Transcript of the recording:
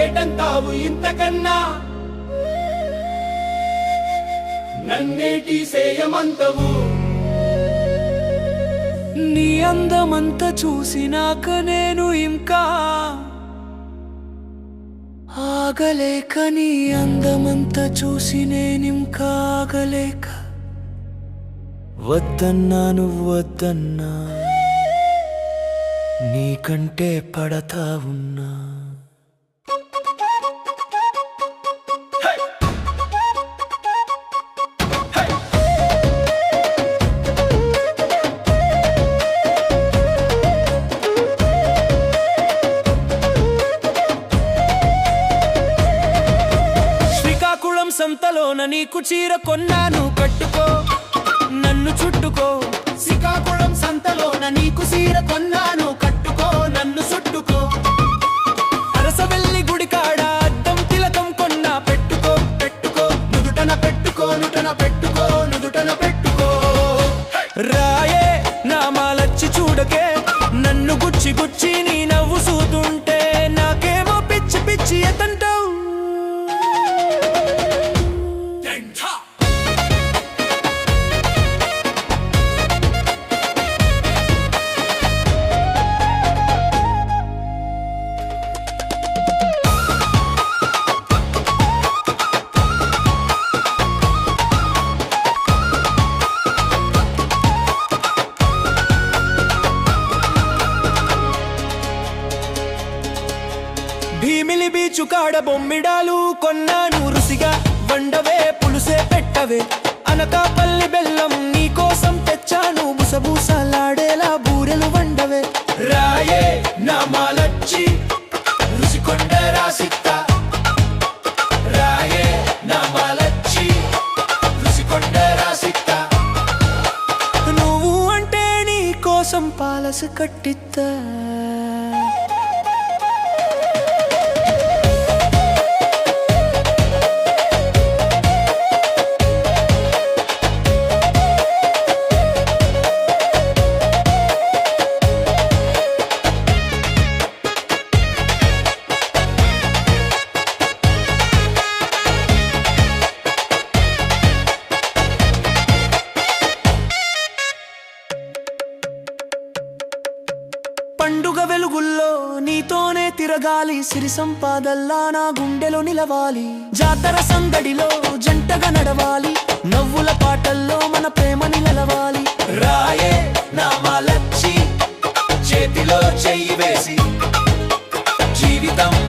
నాకేటంతావు ఇంతకన్నా నన్నేటి సేయమంతవు నీ అందమంతా చూసినాక నేను ఇంకా ఆగలేక నీ అందమంతా చూసి నేనింకా ఆగలేక వద్దన్నా నువ్వు వద్దన్నా నీకంటే పడతా ఉన్నా శ్రీకాకుళం సంతలోన నీకు చీర కొన్నాను కట్టుకో నన్ను చుట్టుకో శ్రీకాకుళం సంతలోన నీకు చీర కొన్నాను కట్టుకో నన్ను చుట్టుకో అరసవెల్లి గుడి కాడ అద్దం తిలకం కొన్నా పెట్టుకో పెట్టుకో నుదుటన పెట్టుకో నుటన పెట్టుకో నుదుటన పెట్టుకో రాయే నామాలచ్చి చూడకే నన్ను గుచ్చి గుచ్చి నీ నవ్వు సూతుంటే నాకేమో పిచ్చి పిచ్చి ఎతంటావు భీమిలి బీచు కాడ బొమ్మిడాలు కొన్నాను రుసిగా వండవే పులుసే పెట్టవే అనకాపల్లి బెల్లం నీకోసం తెచ్చాను బుసబూసలాడేలా బూరెలు వండవే రాయే నామాలచ్చి రుసికొండ రాసిత్త రాయే నామాలచ్చి రుసికొండ రాసిత్త నువ్వు అంటే నీ కోసం పాలసు కట్టిత్తా పండుగ వెలుగుల్లో నీతోనే తిరగాలి సిరి సంపాదల్లా నా గుండెలో నిలవాలి జాతర సందడిలో జంటగా నడవాలి నవ్వుల పాటల్లో మన ప్రేమ నిలవాలి రాయే నామాలచ్చి చేతిలో చెయ్యి వేసి